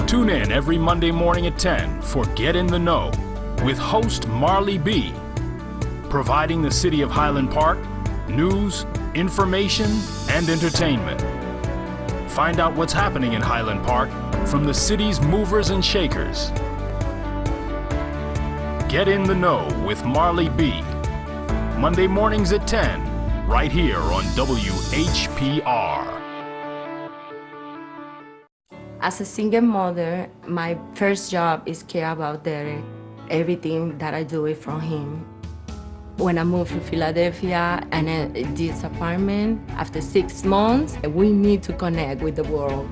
Tune in every Monday morning at 10 for Get in the Know with host Marley B, providing the city of Highland Park news, information, and entertainment. Find out what's happening in Highland Park from the city's movers and shakers. Get in the Know with Marley B. Monday mornings at 10, right here on WHPR. As a single mother, my first job is care about Derek. Everything that I do it from him. When I moved to Philadelphia and this apartment, after 6 months, we need to connect with the world.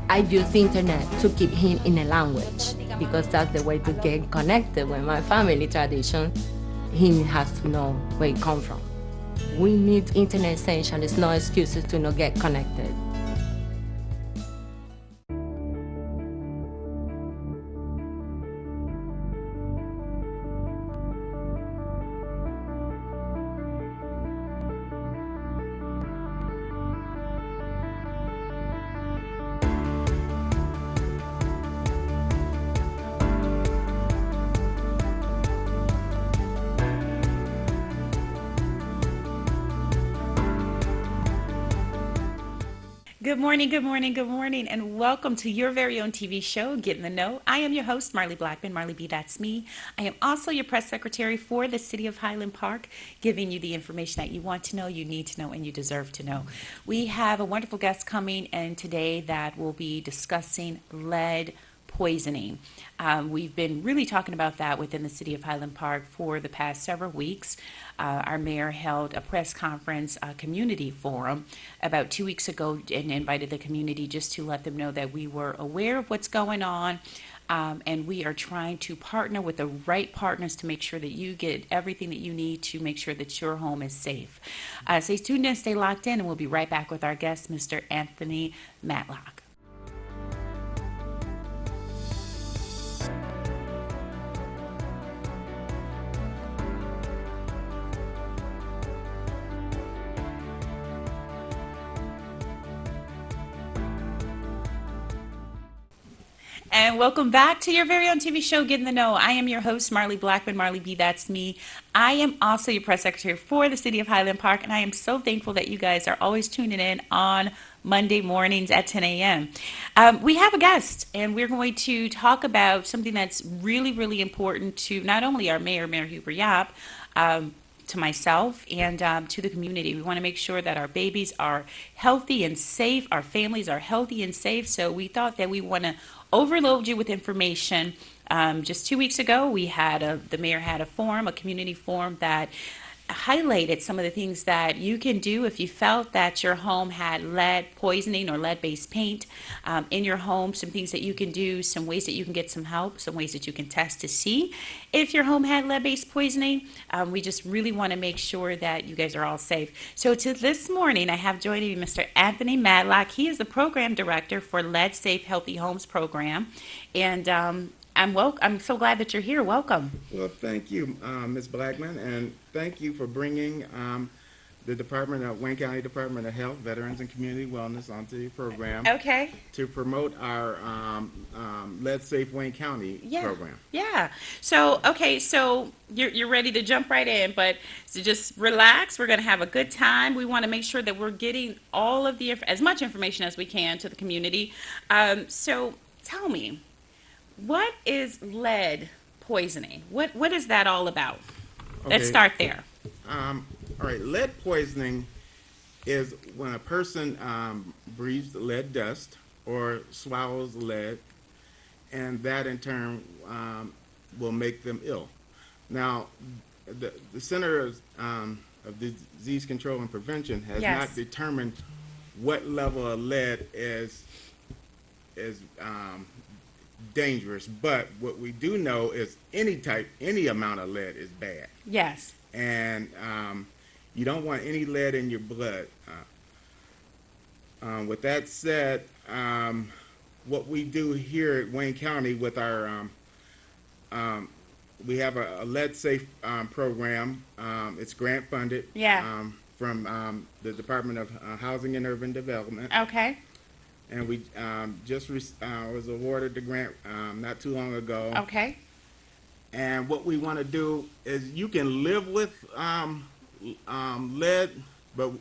I use internet to keep him in a language because that's the way to get connected with my family tradition. He has to know where it comes from. We need internet essential. There's no excuses to not get connected. Good morning, good morning, good morning, and welcome to your very own TV show, Get in the Know. I am your host, Marley Blackman, Marley B, that's me. I am also your press secretary for the City of Highland Park, giving you the information that you want to know, you need to know, and you deserve to know. We have a wonderful guest coming in today that will be discussing lead poisoning. We've been really talking about that within the City of Highland Park for the past several weeks. Our mayor held a press conference, a community forum about 2 weeks ago and invited the community just to let them know that we were aware of what's going on. And we are trying to partner with the right partners to make sure that you get everything that you need to make sure that your home is safe. Stay tuned and stay locked in, and we'll be right back with our guest, Mr. Anthony Matlock. And welcome back to your very own TV show, Get in the Know. I am your host, Marley Blackman, Marley B, that's me. I am also your press secretary for the City of Highland Park, and I am so thankful that you guys are always tuning in on Monday mornings at 10 a.m. We have a guest, and we're going to talk about something that's really, really important to not only our mayor, Mayor Huber Yap, to myself and to the community. We want to make sure that our babies are healthy and safe, our families are healthy and safe, so we thought that we want to overload you with information. Just 2 weeks ago, the mayor had a community forum that highlighted some of the things that you can do if you felt that your home had lead poisoning or lead-based paint in your home, some things that you can do, some ways that you can get some help, some ways that you can test to see if your home had lead-based poisoning. We just really want to make sure that you guys are all safe. So to this morning, I have joining me Mr. Anthony Matlock. He is the program director for Lead Safe Healthy Homes program. And I'm so glad that you're here. Welcome. Well, thank you, Ms. Blackman, and thank you for bringing the Wayne County Department of Health, Veterans and Community Wellness onto your program. Okay. To promote our Lead Safe Wayne County program. Yeah. So, okay, so you're ready to jump right in, but so just relax. We're going to have a good time. We want to make sure that we're getting all of as much information as we can to the community. So tell me, what is lead poisoning? What is that all about? Okay. Let's start there. All right, lead poisoning is when a person breathes lead dust or swallows lead, and that in turn will make them ill. Now, the Center of Disease Control and Prevention has not determined what level of lead is dangerous, but what we do know is any amount of lead is bad. Yes. And you don't want any lead in your blood. With that said, what we do here at Wayne County with our we have a lead safe program. It's grant funded. Yeah. From the Department of Housing and Urban Development. Okay. and we just was awarded the grant not too long ago. Okay. And what we want to do is you can live with lead, but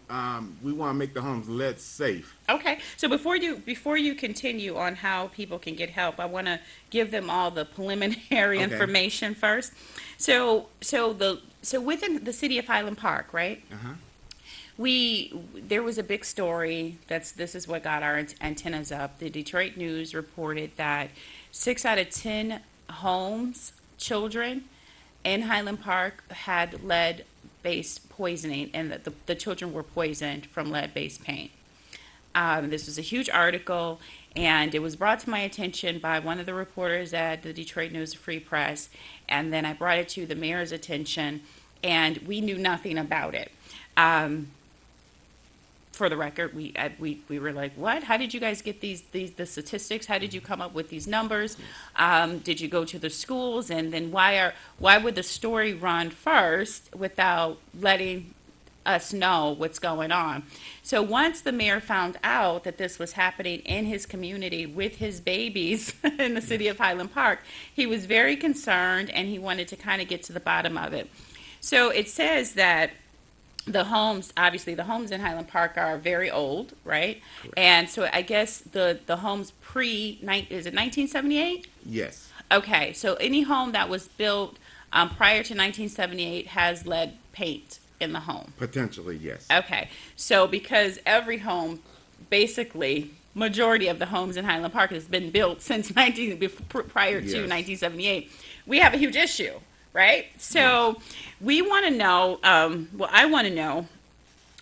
we want to make the homes lead safe. Okay. So before you continue on how people can get help, I want to give them all the preliminary Okay. information first. So within the city of Highland Park, right? Uh-huh. There was a big story. This is what got our antennas up. The Detroit News reported that 6 out of 10 homes, children in Highland Park had lead-based poisoning, and that the children were poisoned from lead-based paint. This was a huge article, and it was brought to my attention by one of the reporters at the Detroit News Free Press, and then I brought it to the mayor's attention, and we knew nothing about it. For the record, we were like, what? How did you guys get the statistics? How did you come up with these numbers? Did you go to the schools? And then why would the story run first without letting us know what's going on? So once the mayor found out that this was happening in his community with his babies in the city of Highland Park, he was very concerned, and he wanted to kind of get to the bottom of it. So it says that the homes in Highland Park are very old, right? Correct. And so I guess the homes is it 1978? Yes. Okay, so any home that was built prior to 1978 has lead paint in the home. Potentially, yes. Okay, so because every home, basically, majority of the homes in Highland Park has been built since prior to Yes. 1978, we have a huge issue, right? So we want to know, I want to know,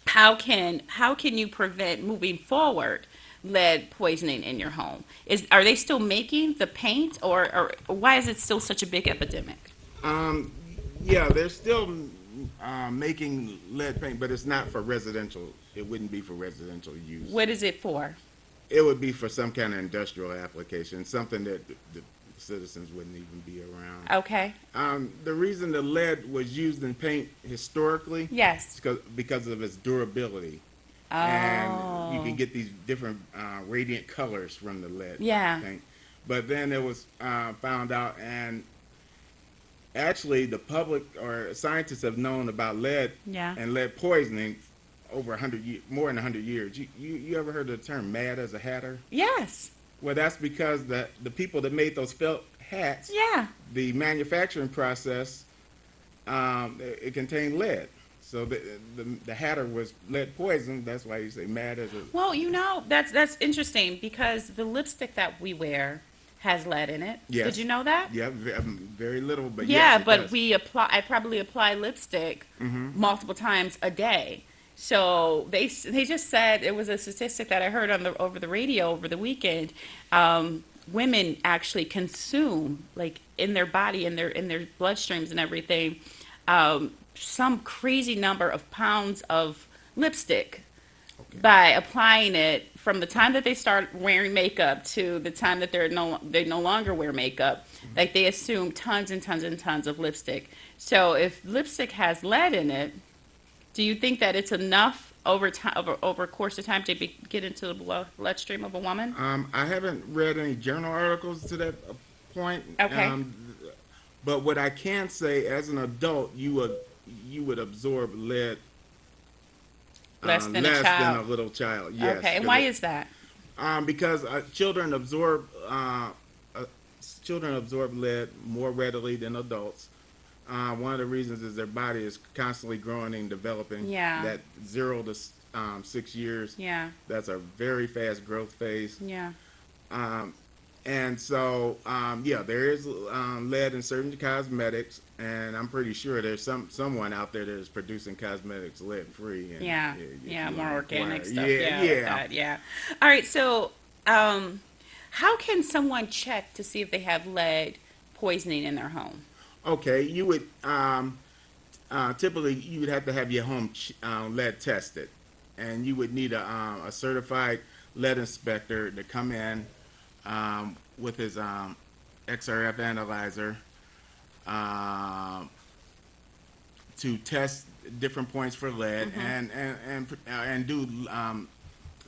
how can you prevent moving forward lead poisoning in your home? Are they still making the paint, or why is it still such a big epidemic? Yeah, they're still making lead paint, but it's not for residential. It wouldn't be for residential use. What is it for? It would be for some kind of industrial application, something that the citizens wouldn't even be around. Okay. The reason the lead was used in paint historically Yes. is because of its durability. Oh. And you can get these different radiant colors from the lead Yeah. paint. But then it was found out, and actually the public or scientists have known about lead Yeah. and lead poisoning over more than 100 years. You ever heard the term "mad as a hatter"? Yes. Well, that's because the people that made those felt hats, Yeah. the manufacturing process, it contained lead. So the hatter was lead poisoned. That's why you say "mad as a." Well, that's interesting, because the lipstick that we wear has lead in it. Yes. Did you know that? Yeah, very little, but Yeah, yes, it but does. I probably apply lipstick Mhm. multiple times a day. So they just said, it was a statistic that I heard over the radio over the weekend. Women actually consume, like, in their body, in their bloodstreams and everything, some crazy number of pounds of lipstick by applying it from the time that they start wearing makeup to the time that they no longer wear makeup. Like, they assume tons and tons and tons of lipstick. So if lipstick has lead in it, do you think that it's enough over a course of time to get into the bloodstream of a woman? I haven't read any journal articles to that point. Okay. But what I can say, as an adult, you would absorb lead Less than a child. a little child. Yes. Okay, and why is that? Because children absorb lead more readily than adults. One of the reasons is their body is constantly growing and developing. Yeah. That 0 to 6 years. Yeah. That's a very fast growth phase. Yeah. And so, there is lead in certain cosmetics, and I'm pretty sure there's someone out there that is producing cosmetics lead-free. And, Yeah, more organic stuff. Yeah. Yeah. All right, so how can someone check to see if they have lead poisoning in their home? Okay, you would typically you would have to have your home lead tested, and you would need a certified lead inspector to come in with his XRF analyzer to test different points for lead, and do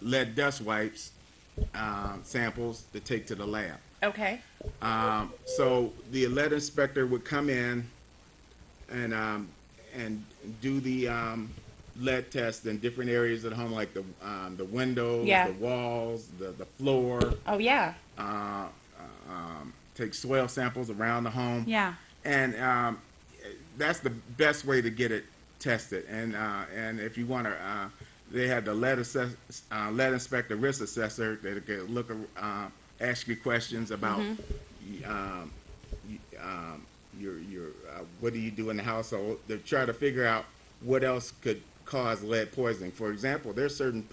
lead dust wipes samples to take to the lab. Okay. So the lead inspector would come in and do the lead test in different areas of the home, like the windows, Yeah. the walls, the floor. Oh, yeah. Take soil samples around the home. Yeah. And that's the best way to get it tested. And if you want to, they had the lead inspector, risk assessor that could look, ask you questions about your what do you do in the household to try to figure out what else could cause lead poisoning. For example, there's certain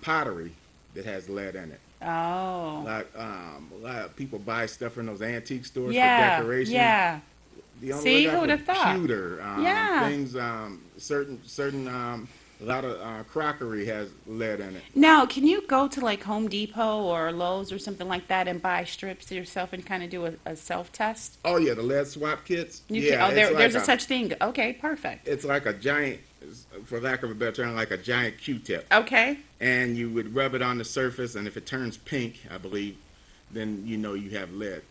pottery that has lead in it. Oh. Like a lot of people buy stuff from those antique stores Yeah. for decoration. Yeah. The only See, way who'd have thought? Pewter, Yeah. things, certain a lot of crockery has lead in it. Now, can you go to like Home Depot or Lowe's or something like that and buy strips yourself and kind of do a self-test? Oh yeah, the lead swap kits. You Yeah, can, it's there's like a such thing. Okay, perfect. It's like a giant, for lack of a better term, like a giant Q-tip. Okay. And you would rub it on the surface, and if it turns pink, I believe, then you know you have lead.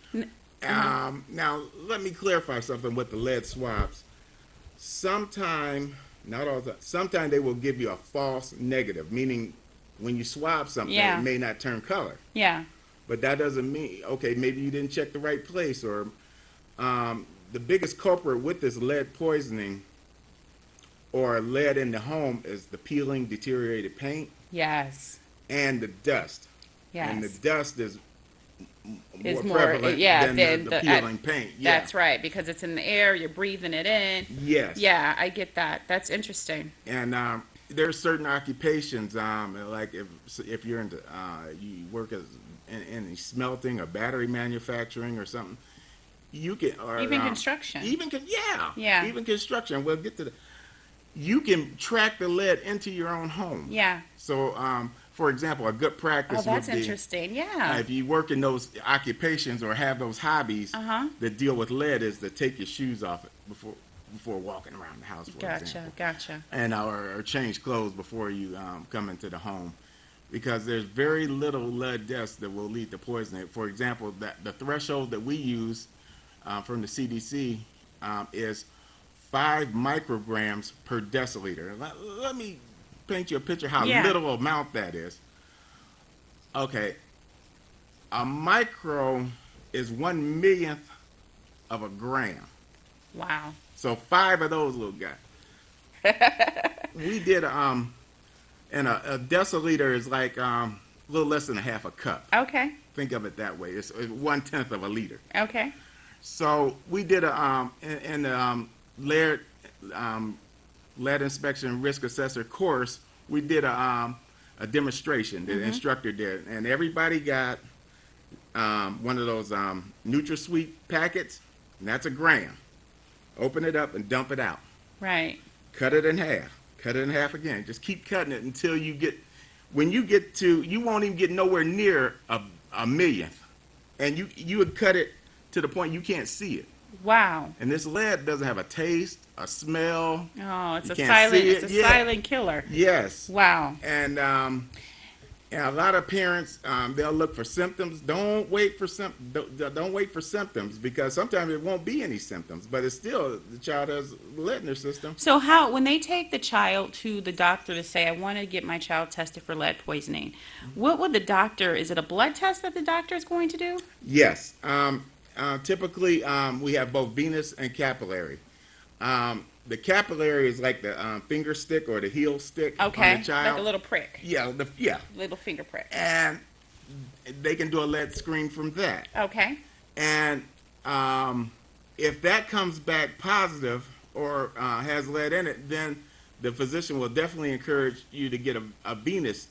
Now, let me clarify something with the lead swabs. Sometimes, not all the time, sometimes they will give you a false negative, meaning when you swab something, Yeah. it may not turn color. Yeah. But that doesn't mean, okay, maybe you didn't check the right place, or the biggest culprit with this lead poisoning or lead in the home is the peeling, deteriorated paint Yes. and the dust. Yes. And the dust is Is more prevalent than the peeling paint. Yeah. That's right, because it's in the air, you're breathing it in. Yes. Yeah, I get that. That's interesting. And there's certain occupations, like if you're into, you work as in smelting or battery manufacturing or something, you can, or Even construction. Yeah. Even construction. We'll get to the. You can track the lead into your own home. Yeah. So, for example, a good practice Oh, that's would be interesting. Yeah. if you work in those occupations or have those hobbies that deal with lead, is to take your shoes off before walking around the house. For example. Gotcha. And or change clothes before you come into the home, because there's very little lead dust that will lead to poisoning. For example, that the threshold that we use from the CDC is 5 micrograms per deciliter. Let me paint you a picture how little amount that is. Okay, a micro is 1/1,000,000th of a gram. Wow. So 5 of those little guys. We did and a deciliter is like a little less than a half a cup. Okay. Think of it that way. It's 1/10 of a liter. Okay. So we did in the lead inspection risk assessor course. We did a demonstration. The instructor did, and everybody got one of those NutraSweet packets, and that's a gram. Open it up and dump it out. Right. Cut it in half. Cut it in half again. Just keep cutting it until you get. When you get to, you won't even get nowhere near a millionth, and you would cut it to the point you can't see it. Wow. And this lead doesn't have a taste, a smell. Oh, it's You a can't silent. see It's it. a Yeah. silent killer. Yes. Wow. And a lot of parents, they'll look for symptoms. Don't wait for symptoms, because sometimes it won't be any symptoms, but it's still the child has lead in their system. So when they take the child to the doctor to say, I want to get my child tested for lead poisoning, what would the doctor, is it a blood test that the doctor is going to do? Yes. Typically, we have both venous and capillary. The capillary is like the finger stick or the heel stick on Okay. the child. Like a little prick. Yeah, Little finger prick. and they can do a lead screen from that. Okay. And if that comes back positive or has lead in it, then the physician will definitely encourage you to get a venous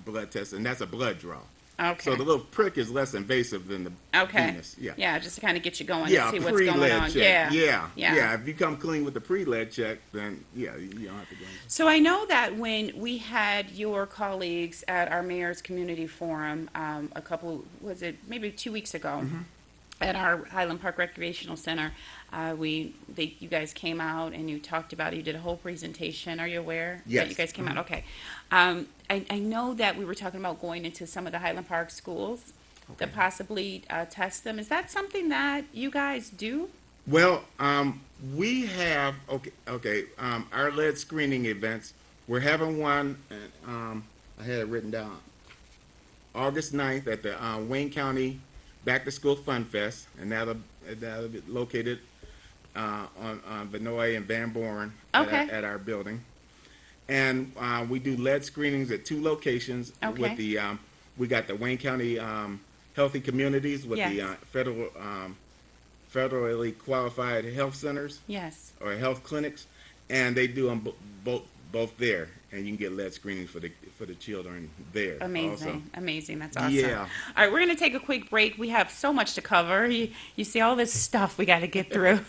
blood test, and that's a blood draw. Okay. So the little prick is less invasive than the venous. Yeah. Yeah, just to kind of get you going Yeah, and see a what's going pre-lead on. check. Yeah. Yeah. If you come clean with the pre-lead check, then you don't have to go. So I know that when we had your colleagues at our mayor's community forum maybe 2 weeks ago, at our Highland Park Recreational Center. You guys came out and you talked about it. You did a whole presentation. Are you aware that you Yes. guys came out? Okay. I know that we were talking about going into some of the Highland Park schools to possibly test them. Is that something that you guys do? Well, we have our lead screening events. We're having one, and I had it written down, August 9th at the Wayne County Back to School Fun Fest, and that'll be located on Vinoy and Van Born Okay. at our building. And we do lead screenings at 2 locations. Okay. With the we got the Wayne County Healthy Communities with the Yes. federally qualified health centers Yes. or health clinics, and they do them both there, and you can get lead screenings for the children there. Amazing. Also. Amazing. That's awesome. Yeah. All right, we're going to take a quick break. We have so much to cover. You see all this stuff we got to get through.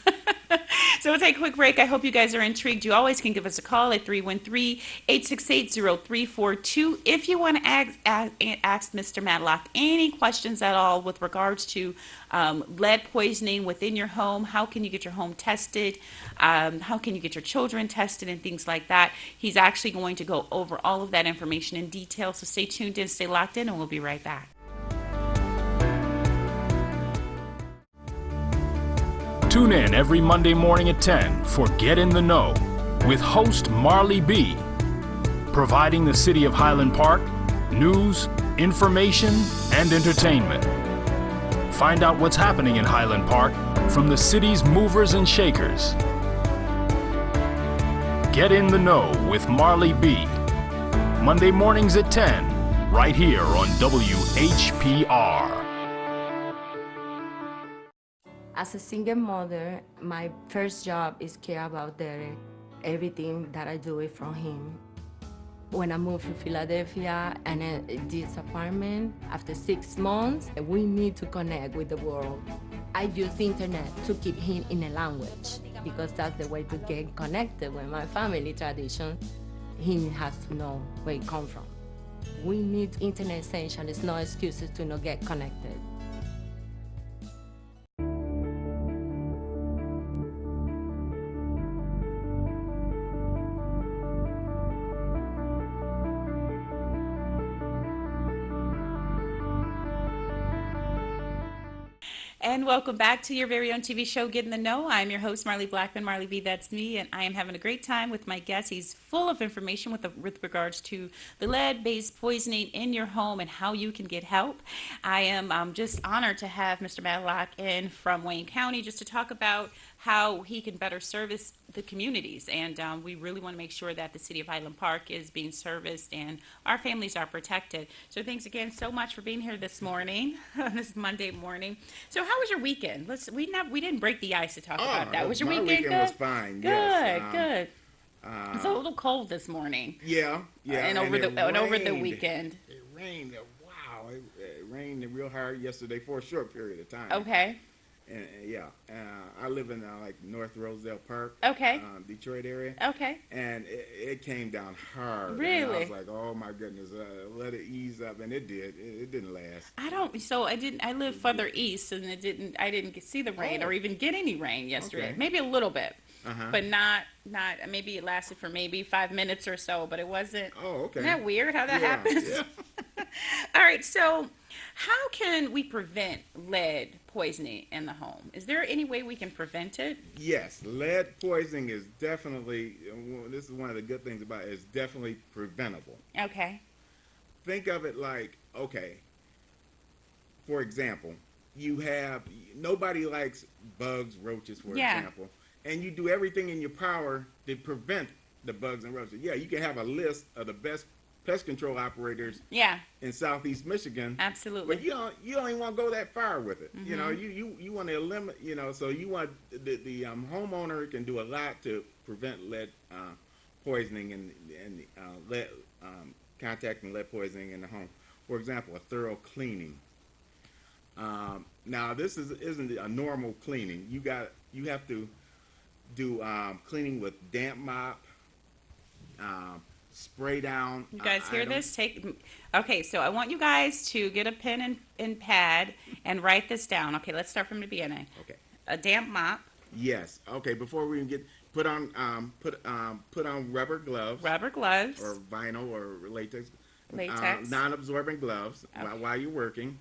So we'll take a quick break. I hope you guys are intrigued. You always can give us a call at 313-868-0342 if you want to ask Mr. Matlock any questions at all with regards to lead poisoning within your home. How can you get your home tested? How can you get your children tested and things like that? He's actually going to go over all of that information in detail. So stay tuned in, stay locked in, and we'll be right back. Tune in every Monday morning at 10 for Get in the Know with host Marley B, providing the city of Highland Park news, information, and entertainment. Find out what's happening in Highland Park from the city's movers and shakers. Get in the Know with Marley B. Monday mornings at 10, right here on WHPR. As a single mother, my first job is care about Derek. Everything that I do it from him. When I moved to Philadelphia and this apartment, after 6 months, we need to connect with the world. I use internet to keep him in a language because that's the way to get connected with my family tradition. He has to know where it comes from. We need internet essential. There's no excuses to not get connected. And welcome back to your very own TV show, Get in the Know. I'm your host, Marley Blackman, Marley B, that's me, and I am having a great time with my guest. He's full of information with regards to the lead-based poisoning in your home and how you can get help. I am just honored to have Mr. Matlock in from Wayne County just to talk about how he can better service the communities. And we really want to make sure that the city of Highland Park is being serviced and our families are protected. So thanks again so much for being here this morning, this Monday morning. So how was your weekend? We didn't break the ice to talk about that. Was your weekend good? My weekend was fine. Good, yes. good. It's a little cold this morning. Yeah. And over the weekend. It rained. Wow. It rained real hard yesterday for a short period of time. Okay. And I live in like North Rosedale Park, Okay. Detroit area. Okay. And it came down hard. Really? And I was like, oh my goodness, let it ease up, and it did. It didn't last. I live further east, and I didn't see the rain or even get any rain yesterday. Okay. Maybe a little bit. Uh-huh. But not maybe it lasted for maybe 5 minutes or so, but it wasn't. Oh, okay. Isn't that weird how that Yeah, happens? yeah. All right, so how can we prevent lead poisoning in the home? Is there any way we can prevent it? Yes, lead poisoning is definitely, this is one of the good things about it, it's definitely preventable. Okay. Think of it like, okay, for example, nobody likes bugs, roaches, for example, and you do everything in your power to prevent the bugs and roaches. Yeah, you can have a list of the best pest control operators in Southeast Michigan. Absolutely. But you don't even want to go that far with it. Mm-hmm. You know, you want to eliminate, so you want the homeowner can do a lot to prevent lead poisoning and lead contact and lead poisoning in the home. For example, a thorough cleaning. Now this isn't a normal cleaning. You have to do cleaning with damp mop, spray down. You guys hear items. this? Okay, so I want you guys to get a pen and pad and write this down. Okay, let's start from the beginning. Okay. A damp mop, Yes. Okay. Before we even get put on rubber gloves rubber gloves, or vinyl or latex. latex. Non-absorbent gloves Okay. while you're working.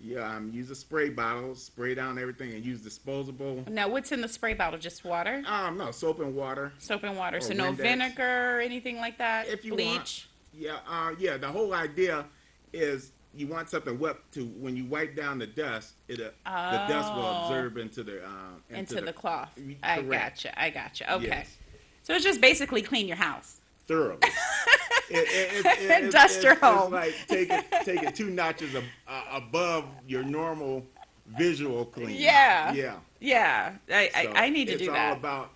You use a spray bottle, spray down everything, and use disposable. Now, what's in the spray bottle? Just water? No, soap and water. Soap and water. Or So no Windex. vinegar or anything like that? If you Bleach? want. Yeah. The whole idea is you want something wet to when you wipe down the dust, the dust will Oh. absorb into the Into the cloth. Correct. I gotcha. Okay. Yes. So it's just basically clean your house. Thoroughly. Dust your home. It's like take it 2 notches above your normal visual clean. Yeah. Yeah. Yeah. So I need to do It's that. all about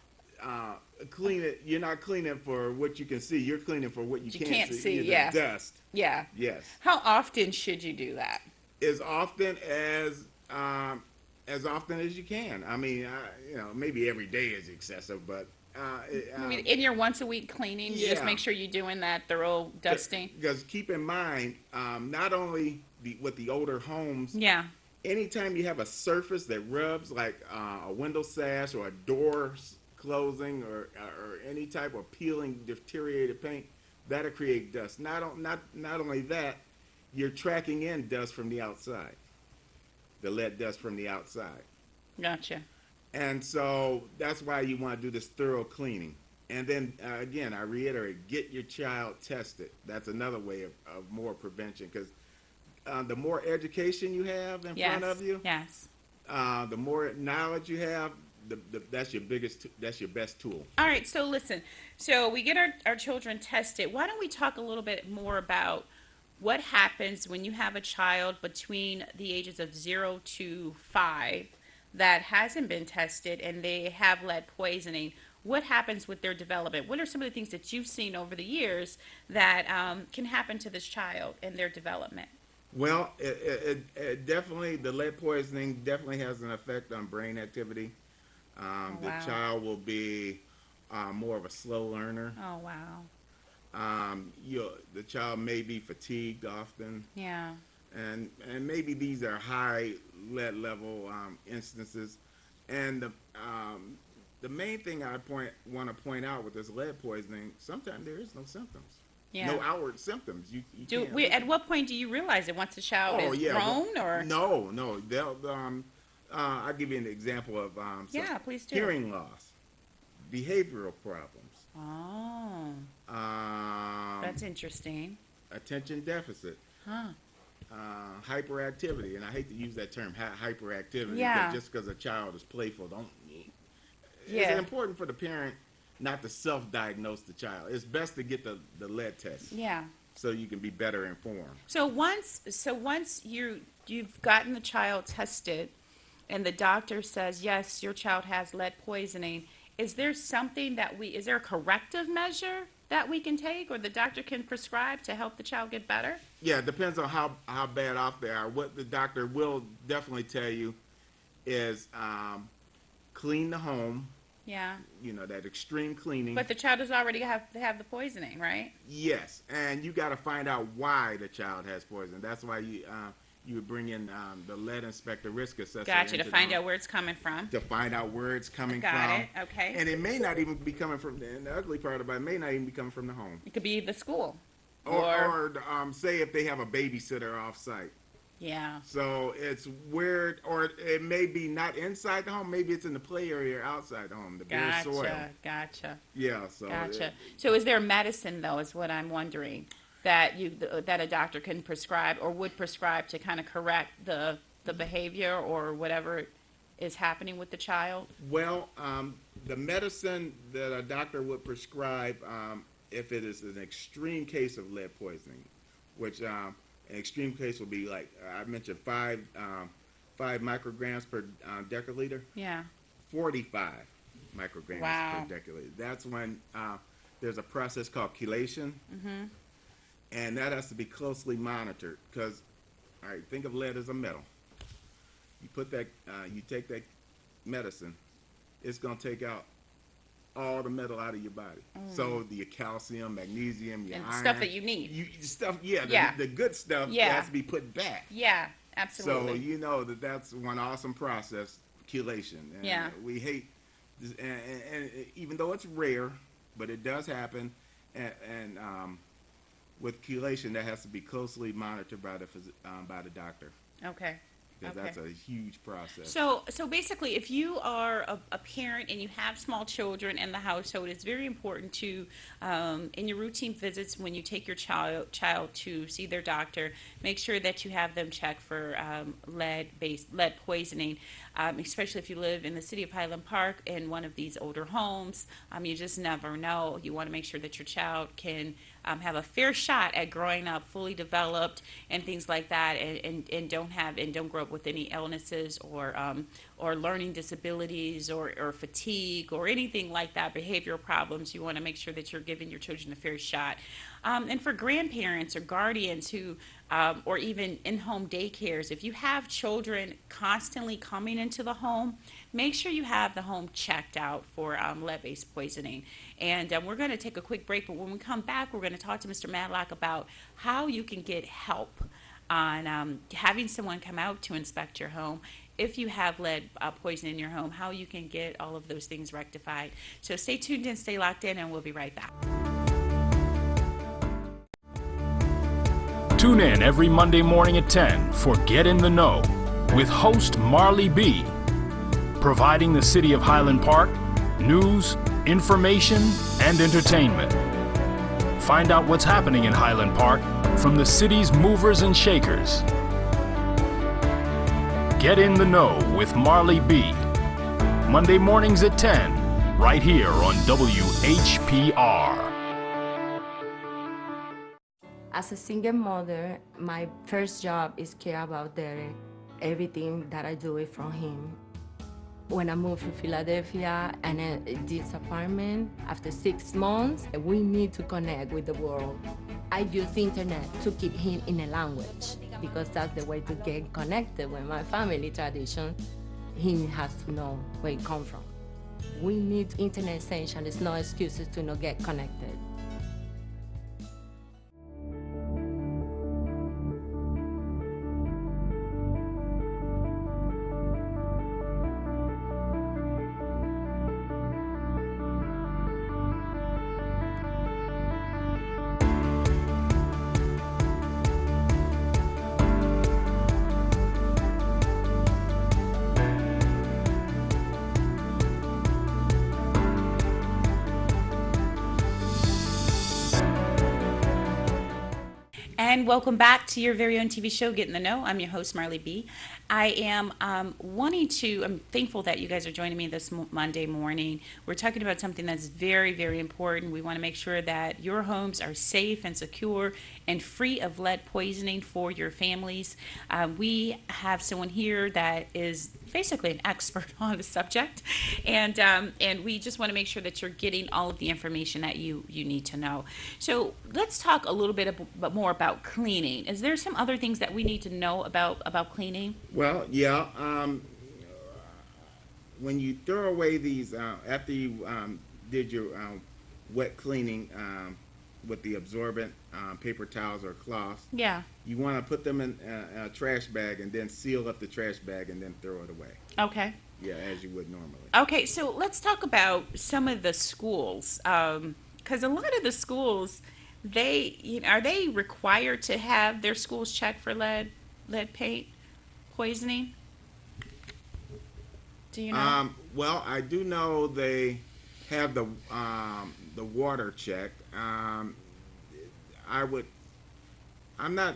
clean it. You're not cleaning for what you can see. You're cleaning for what you can't see. The yeah. dust. Yeah. Yes. How often should you do that? As often as you can. I mean, maybe every day is excessive, but I mean, in your once a week cleaning, you just yeah. make sure you're doing that thorough dusting. Because keep in mind, not only with the older homes, Yeah. anytime you have a surface that rubs, like a window sash or a door closing or any type of peeling, deteriorated paint, that'll create dust. Not only that, you're tracking in dust from the outside, the lead dust from the outside. Gotcha. And so that's why you want to do this thorough cleaning. And then, again, I reiterate, get your child tested. That's another way of more prevention, because the more education you have in front of you, Yes. the more knowledge you have, that's your best tool. All right, so listen. So we get our children tested. Why don't we talk a little bit more about what happens when you have a child between the ages of 0 to 5 that hasn't been tested and they have lead poisoning? What happens with their development? What are some of the things that you've seen over the years that can happen to this child and their development? Well, it definitely, the lead poisoning definitely has an effect on brain activity. Wow. The child will be more of a slow learner. Oh, wow. The child may be fatigued often, Yeah. and maybe these are high lead level instances. And the main thing I want to point out with this lead poisoning, sometimes there is no symptoms, Yeah. no outward symptoms. You can't At what point do you realize it once the child is grown, or? No. I'll give you an example of Yeah, please do. hearing loss, behavioral problems, Oh, that's interesting. attention deficit, Huh. hyperactivity. And I hate to use that term, hyperactivity, Yeah. but just because a child is playful, Yeah. it's important for the parent not to self-diagnose the child. It's best to get the lead test Yeah. so you can be better informed. So once you've gotten the child tested, and the doctor says yes, your child has lead poisoning, is there a corrective measure that we can take, or the doctor can prescribe to help the child get better? Yeah, it depends on how bad off they are. What the doctor will definitely tell you is clean the home, Yeah. that extreme cleaning. But the child does already have the poisoning, right? Yes, and you got to find out why the child has poison. That's why you would bring in the lead inspector, risk assessor. Gotcha, to into the find home. out where it's coming from. To find out where it's coming from. Got it, okay. And it may not even be coming from, and the ugly part about it may not even be coming from the home. It could be the school. Or say if they have a babysitter off site. Yeah. So it's weird, or it may be not inside the home. Maybe it's in the play area or outside the home, the bare soil. Gotcha. Yeah, so. Gotcha. So is there medicine, though, is what I'm wondering, that a doctor can prescribe or would prescribe to kind of correct the behavior or whatever is happening with the child? Well, the medicine that a doctor would prescribe, if it is an extreme case of lead poisoning, which an extreme case will be like I mentioned, 5 micrograms per deciliter, Yeah. 45 micrograms Wow. per deciliter. That's when there's a process called chelation, Mm-hmm. and that has to be closely monitored because, all right, think of lead as a metal. You take that medicine, it's going to take out all the metal out of your body. So your calcium, magnesium, your And iron, stuff that you need. The good stuff has to be put back. Yeah, absolutely. So you know that's one awesome process, chelation. And we hate, and even though it's rare, but it does happen, and with chelation, that has to be closely monitored by the doctor. Okay. Because that's a huge process. So basically, if you are a parent and you have small children in the household, it's very important to, in your routine visits, when you take your child to see their doctor, make sure that you have them check for lead poisoning, especially if you live in the city of Highland Park in one of these older homes. You just never know. You want to make sure that your child can have a fair shot at growing up fully developed and things like that, and don't grow up with any illnesses or learning disabilities or fatigue or anything like that, behavioral problems. You want to make sure that you're giving your children a fair shot. And for grandparents or guardians who, or even in-home daycares, if you have children constantly coming into the home, make sure you have the home checked out for lead-based poisoning. And we're going to take a quick break, but when we come back, we're going to talk to Mr. Madlock about how you can get help on having someone come out to inspect your home. If you have lead poison in your home, how you can get all of those things rectified. So stay tuned and stay locked in, and we'll be right back. Tune in every Monday morning at 10 for Get in the Know with host Marley B, providing the city of Highland Park news, information, and entertainment. Find out what's happening in Highland Park from the city's movers and shakers. Get in the Know with Marley B, Monday mornings at 10, right here on WHPR. As a single mother, my first job is care about Derek. Everything that I do it from him. When I moved to Philadelphia and this apartment, after 6 months, we need to connect with the world. I use the internet to keep him in a language because that's the way to get connected with my family tradition. He has to know where he comes from. We need internet essential. There's no excuses to not get connected. And welcome back to your very own TV show, Get in the Know. I'm your host, Marley B. I am I'm thankful that you guys are joining me this Monday morning. We're talking about something that's very, very important. We want to make sure that your homes are safe and secure and free of lead poisoning for your families. We have someone here that is basically an expert on the subject, and we just want to make sure that you're getting all of the information that you need to know. So let's talk a little bit more about cleaning. Is there some other things that we need to know about cleaning? Well, yeah. When you throw away these, after you did your wet cleaning with the absorbent paper towels or cloths, yeah, you want to put them in a trash bag and then seal up the trash bag and then throw it away. Okay. Yeah, as you would normally. Okay, so let's talk about some of the schools, because a lot of the schools, are they required to have their schools checked for lead paint poisoning? Do you know? Well, I do know they have the water checked. I'm not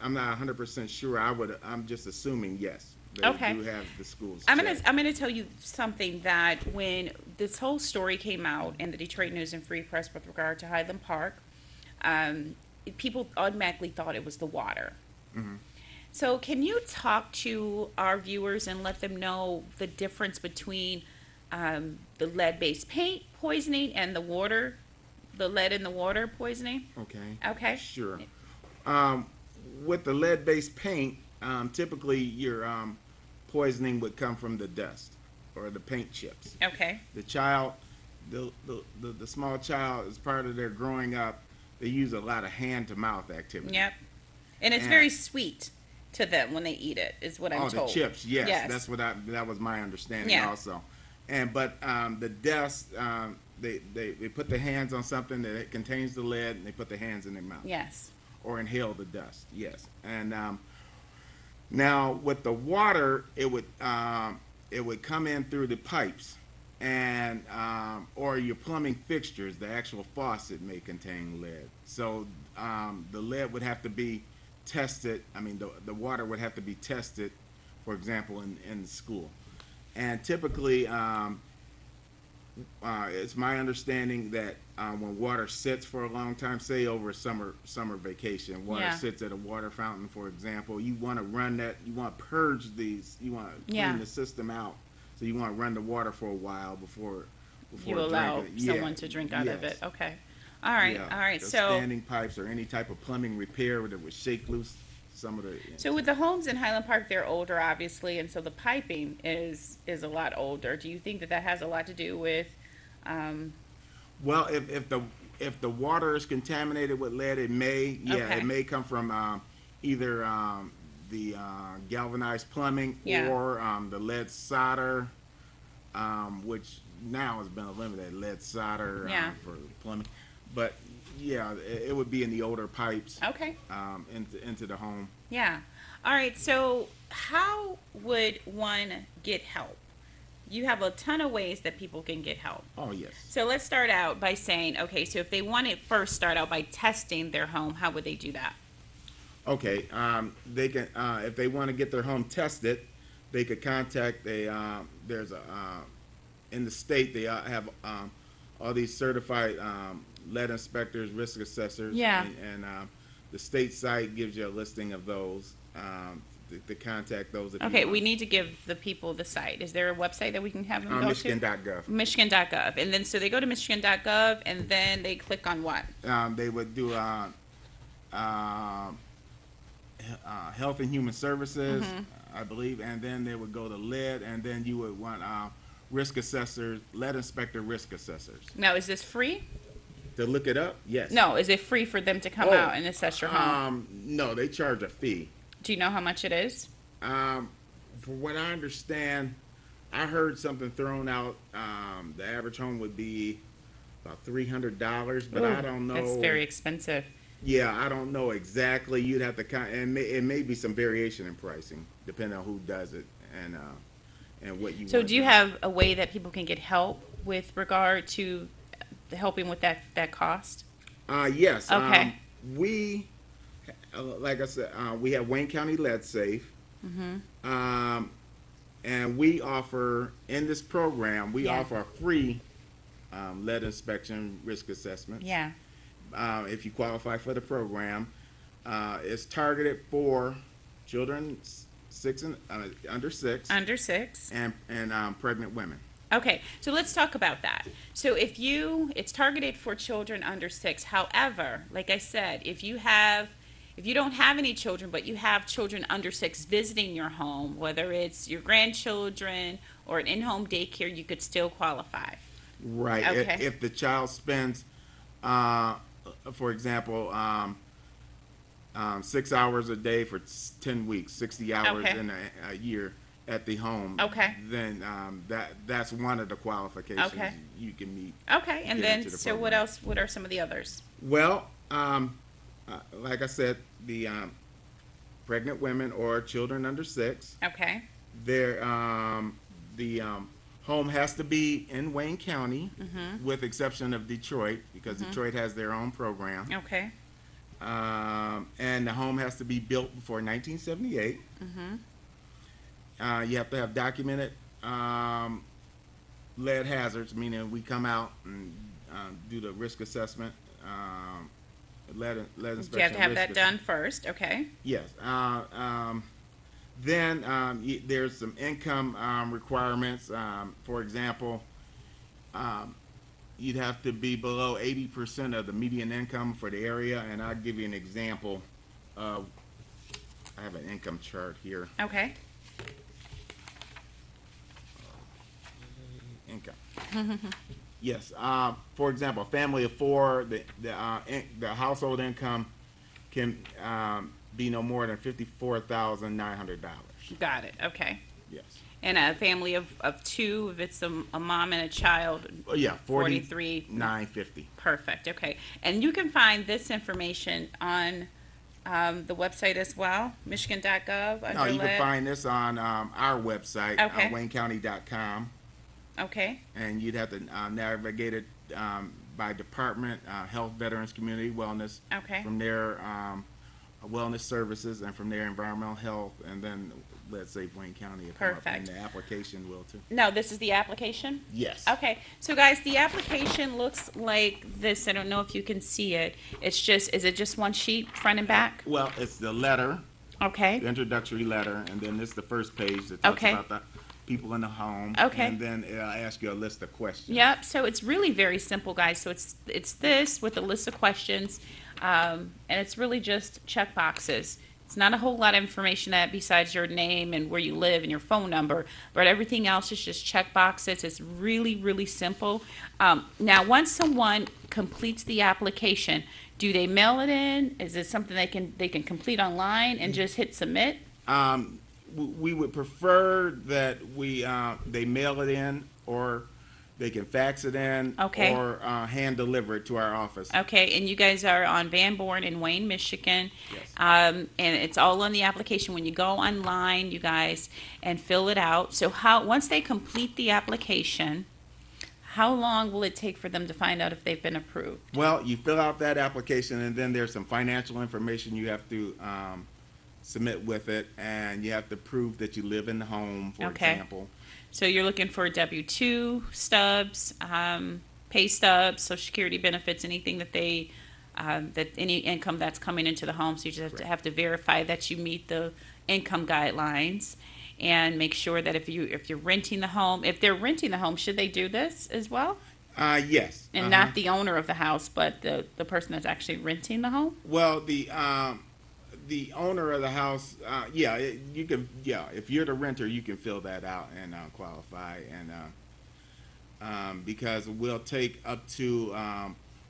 100% sure. I'm just assuming yes. They Okay. do have the schools I'm checked. gonna tell you something that when this whole story came out in the Detroit News and Free Press with regard to Highland Park, people automatically thought it was the water. Mm-hmm. So can you talk to our viewers and let them know the difference between the lead-based paint poisoning and the lead in the water poisoning? Okay. Okay. Sure. With the lead-based paint, typically your poisoning would come from the dust or the paint chips. Okay. The child the small child, as part of their growing up, they use a lot of hand to mouth activity. Yep. And it's And- very sweet to them when they eat it, is what I'm Oh, told. the chips, yes, Yes. that's what that was my understanding Yeah. also. But the dust, they put their hands on something that it contains the lead, and they put their hands in their mouth. Yes. Or inhale the dust. Yes. And now with the water, it would come in through the pipes, and or your plumbing fixtures. The actual faucet may contain lead. So the lead would have to be tested. I mean, the water would have to be tested, for example, in the school. And typically, it's my understanding that when water sits for a long time, say over a summer vacation, water Yeah. sits at a water fountain, for example, you want to run that, you want to purge these, you want to clean Yeah. the system out, so you want to run the water for a while before You allow drinking it. Yeah. someone to drink out of Yes. it. Okay. All right. Yeah. All right. The So standing pipes or any type of plumbing repair that would shake loose some of the. So with the homes in Highland Park, they're older, obviously, and so the piping is a lot older. Do you think that has a lot to do with? Well, if the water is contaminated with lead, it may Okay. it may come from either the galvanized plumbing Yeah. or the lead solder, which now has been eliminated. Lead solder Yeah. for plumbing, but yeah, it would be in the older pipes Okay. into the home. Yeah. All right. So how would one get help? You have a ton of ways that people can get help. Oh yes. So let's start out by saying, okay, so if they want to first start out by testing their home, how would they do that? Okay, they can if they want to get their home tested, they could contact there's a in the state they have all these certified lead inspectors, risk assessors. Yeah. And the state site gives you a listing of those to contact those. If you Okay, want. we need to give the people the site. Is there a website that we can have them go to? Michigan.gov. Michigan.gov. And then so they go to Michigan.gov and then they click on what? They would do Health and Human Services, I believe, and then they would go to lead, and then you would want risk assessors, lead inspector risk assessors. Now, is this free? To look it up, yes. No, is it free for them to come Oh, out and assess your home? No, they charge a fee. Do you know how much it is? For what I understand, I heard something thrown out. The average home would be about $300, but I don't know. That's very expensive. Yeah, I don't know exactly. You'd have to and it may be some variation in pricing depending on who does it and what you. So want do you to have a way that people can get help with regard to helping with that cost? Yes. Okay. We, like I said, we have Wayne County Lead Safe. And we offer, in this program, we Yeah. offer a free lead inspection risk assessment. Yeah. If you qualify for the program. It's targeted for children under 6 Under 6. and pregnant women. Okay, so let's talk about that. So it's targeted for children under 6. However, like I said, if you don't have any children, but you have children under 6 visiting your home, whether it's your grandchildren or an in-home daycare, you could still qualify. Right. Okay. If the child spends, for example, 6 hours a day for 10 weeks, 60 hours Okay. in a year at the home, Okay. then that's one of the qualifications Okay. you can meet. Okay, and Get then, into the so what program. else, what are some of the others? Well, like I said, the pregnant women or children under 6, Okay, the home has to be in Wayne County, Mm-hmm. with exception of Detroit, because Detroit has their own program. okay, And the home has to be built before 1978. You have to have documented lead hazards, meaning we come out and do the risk assessment, lead inspection. do you have to have risk that assessment. done first? Okay, Yes. Then there's some income requirements. For example, you'd have to be below 80% of the median income for the area. And I'll give you an example of, I have an income chart here. okay, Income. Yes. For example, a family of four, the household income can be no more than $54,900. Got it. Okay. Yes. And a family of two, if it's a mom and a child, Oh, yeah, 43. 4950. Perfect. Okay. And you can find this information on the website as well, michigan.gov. No, you can find this on our website, Okay. waynecounty.com, Okay. and you'd have to navigate it by department, health, veterans, community, wellness. Okay. From there, wellness services, and from there, environmental health, and then let's say Wayne County. Will come up, Perfect. and the application will too. No, this is the application? Yes. Okay, so guys, the application looks like this. I don't know if you can see it. It's just, is it just one sheet, front and back? Well, it's the letter, the Okay, introductory letter, and then this is the first page that talks Okay. about the people in the home. Okay. And then it'll ask you a list of questions. yep, so it's really very simple, guys. So it's this with a list of questions, and it's really just check boxes. It's not a whole lot of information that besides your name and where you live and your phone number, but everything else is just check boxes. It's really, really simple. Now, once someone completes the application, do they mail it in? Is it something they can complete online and just hit submit? We would prefer that they mail it in, or they can fax it in, Okay. or hand deliver it to our office. Okay, and you guys are on Van Born in Wayne, Michigan. Yes. And it's all on the application. When you go online, you guys, and fill it out. So once they complete the application, how long will it take for them to find out if they've been approved? Well, you fill out that application, and then there's some financial information you have to submit with it, and you have to prove that you live in the home, for Okay. example. So you're looking for W-2 stubs, pay stubs, Social Security benefits, anything that that any income that's coming into the home. So you just have to verify that you meet the income guidelines, and make sure that if you're renting the home, if they're renting the home, should they do this as well? Yes. And not the owner of the house, but the person that's actually renting the home? Well, the owner of the house, you can, if you're the renter, you can fill that out and qualify, and because we'll take up to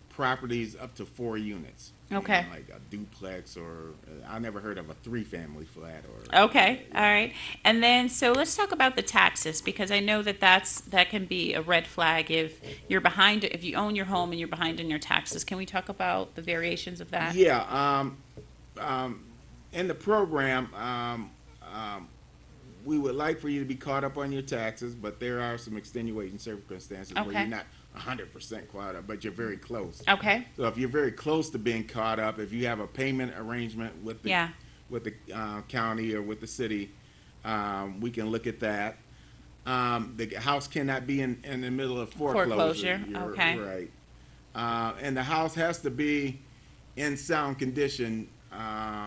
properties up to 4 units. Okay. Like a duplex, or I never heard of a 3-family flat, or. Okay, all right. And then, so let's talk about the taxes, because I know that can be a red flag if you're behind, if you own your home and you're behind in your taxes. Can we talk about the variations of that? Yeah. In the program, we would like for you to be caught up on your taxes, but there are some extenuating circumstances where Okay. you're not 100% caught up, but you're very close. Okay, So if you're very close to being caught up, if you have a payment arrangement with the Yeah. County or with the city, we can look at that. The house cannot be in the middle of foreclosure. Foreclosure, You're okay. right. And the house has to be in sound condition,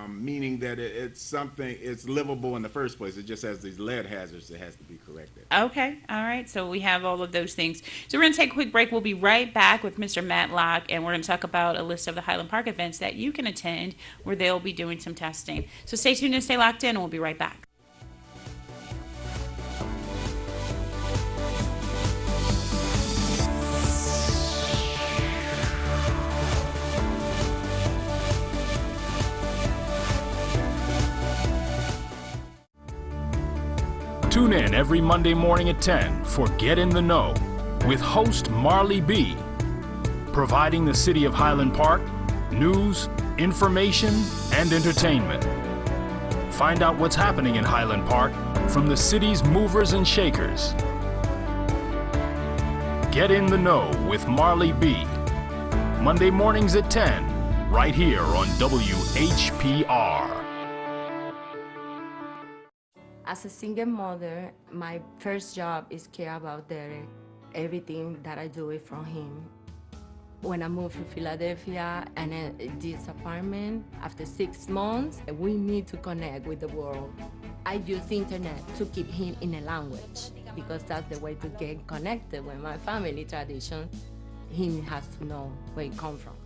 meaning that it's livable in the first place. It just has these lead hazards that has to be corrected. okay, all right. So we have all of those things. So we're going to take a quick break. We'll be right back with Mr. Matlock, and we're going to talk about a list of the Highland Park events that you can attend where they'll be doing some testing. So stay tuned and stay locked in, and we'll be right back. Tune in every Monday morning at 10 for Get in the Know with host Marley B, providing the city of Highland Park news, information, and entertainment. Find out what's happening in Highland Park from the city's movers and shakers. Get in the Know with Marley B. Monday mornings at 10, right here on WHPR. As a single mother, my first job is care about Derek. Everything that I do it from him. When I moved to Philadelphia and this apartment, after 6 months, we need to connect with the world. I use internet to keep him in a language because that's the way to get connected with my family tradition. He has to know where he come from.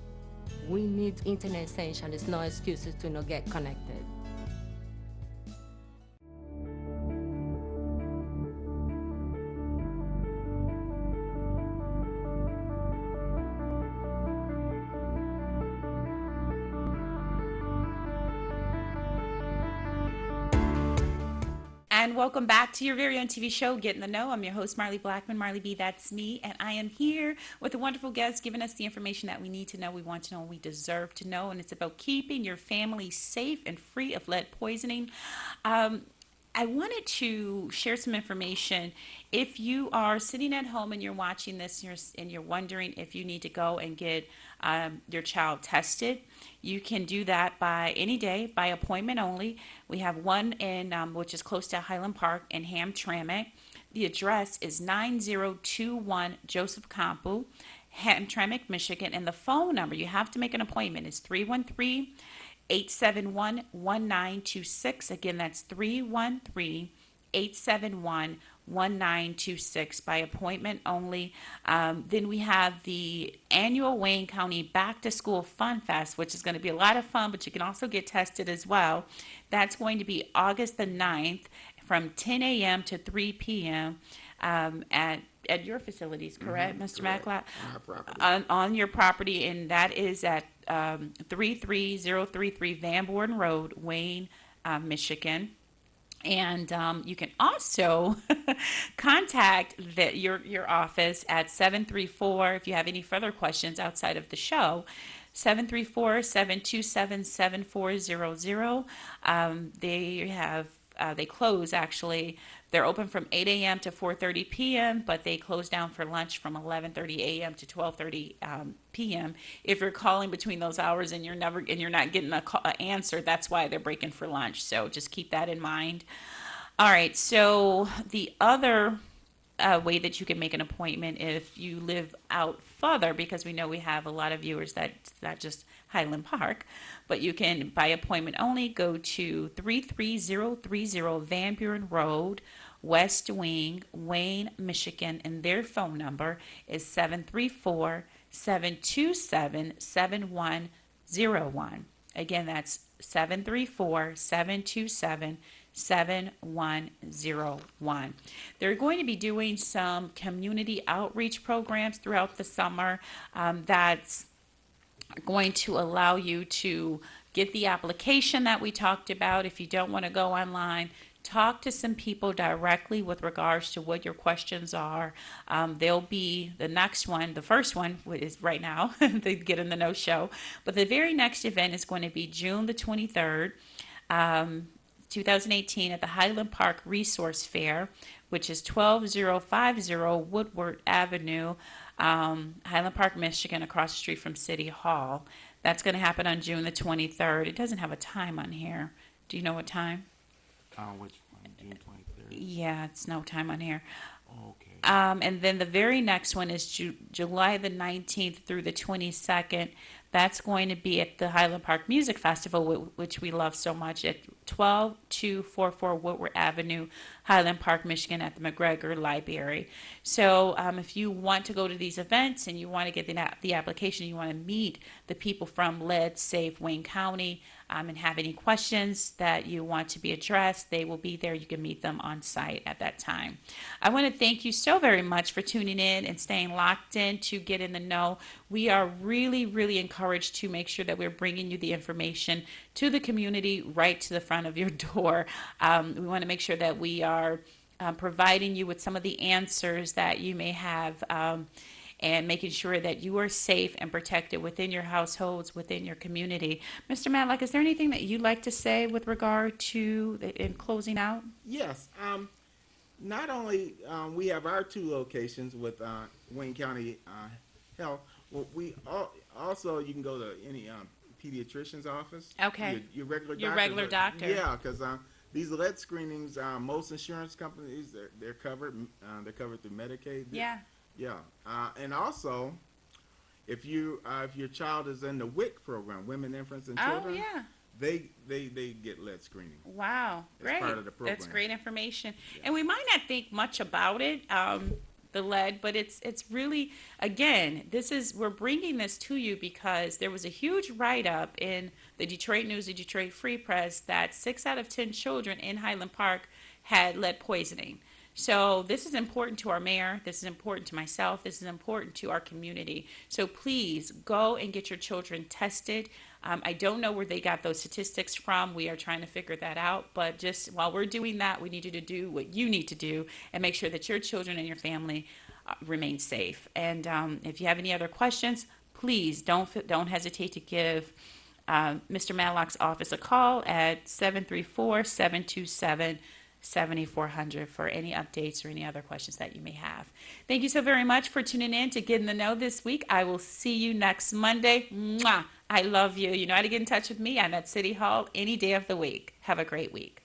We need internet essential. There's no excuses to not get connected. And welcome back to your very own TV show, Get in the Know. I'm your host, Marley Blackman, Marley B, that's me. And I am here with a wonderful guest giving us the information that we need to know, we want to know, we deserve to know. And it's about keeping your family safe and free of lead poisoning. I wanted to share some information. If you are sitting at home and you're watching this and you're wondering if you need to go and get your child tested, you can do that by any day, by appointment only. We have one in which is close to Highland Park in Hamtramck. The address is 9021 Joseph Campu, Hamtramck, Michigan. And the phone number, you have to make an appointment, is 313-871-1926. Again, that's 313-871-1926 by appointment only. Then we have the annual Wayne County Back to School Fun Fest, which is going to be a lot of fun, but you can also get tested as well. That's going to be August the 9th from 10 a.m. to 3 p.m. At your facilities, correct, Mr. Macklot? On your property, and that is at 33033 Van Borden Road, Wayne, Michigan. And you can also contact your office at 734 if you have any further questions outside of the show. 734-727-7400. They close, actually. They're open from 8 a.m. to 4:30 p.m., but they close down for lunch from 11:30 a.m. to 12:30 p.m. If you're calling between those hours and you're not getting an answer, that's why they're breaking for lunch. So just keep that in mind. All right. So the other way that you can make an appointment if you live out further, because we know we have a lot of viewers that's not just Highland Park, but you can, by appointment only, go to 33030 Van Buren Road, West Wing, Wayne, Michigan, and their phone number is 734-727-7101. Again, that's 734-727-7101. They're going to be doing some community outreach programs throughout the summer that's going to allow you to get the application that we talked about. If you don't want to go online, talk to some people directly with regards to what your questions are. They'll be the next one. The first one is right now, the Get in the Know show. But the very next event is going to be June the 23rd, 2018 at the Highland Park Resource Fair, which is 12050 Woodward Avenue, Highland Park, Michigan, across the street from City Hall. That's going to happen on June the 23rd. It doesn't have a time on here. Do you know what time? Which one? June 23rd? Yeah, it's no time on here. Okay. And then the very next one is July the 19th through the 22nd. That's going to be at the Highland Park Music Festival, which we love so much, at 12244 Woodward Avenue, Highland Park, Michigan, at the McGregor Library. So if you want to go to these events and you want to get the application, you want to meet the people from Lead Safe Wayne County and have any questions that you want to be addressed, they will be there. You can meet them on site at that time. I want to thank you so very much for tuning in and staying locked in to Get in the Know. We are really, really encouraged to make sure that we're bringing you the information to the community right to the front of your door. We want to make sure that we are providing you with some of the answers that you may have, and making sure that you are safe and protected within your households, within your community. Mr. Matlock, is there anything that you'd like to say with regard to in closing out? Yes. Not only we have our two locations with Wayne County Health, well, we also, you can go to any pediatrician's office. Okay. Your regular doctor. Your regular doctor. Yeah, because these lead screenings, most insurance companies, they're covered. They're covered through Medicaid. Yeah. Yeah, and also, if your child is in the WIC program, Women, Infants, and Children, yeah. they get lead screening. Wow, great. Part of the program. That's great information. Yeah. And we might not think much about it, the lead, but it's really, again, we're bringing this to you because there was a huge write-up in the Detroit News, the Detroit Free Press, that 6 out of 10 children in Highland Park had lead poisoning. So this is important to our mayor. This is important to myself. This is important to our community. So please go and get your children tested. I don't know where they got those statistics from. We are trying to figure that out. But just while we're doing that, we need you to do what you need to do and make sure that your children and your family remain safe. And if you have any other questions, please don't hesitate to give Mr. Matlock's office a call at 734-727-7400 for any updates or any other questions that you may have. Thank you so very much for tuning in to Get in the Know this week. I will see you next Monday. Mwah! I love you. You know how to get in touch with me. I'm at City Hall any day of the week. Have a great week.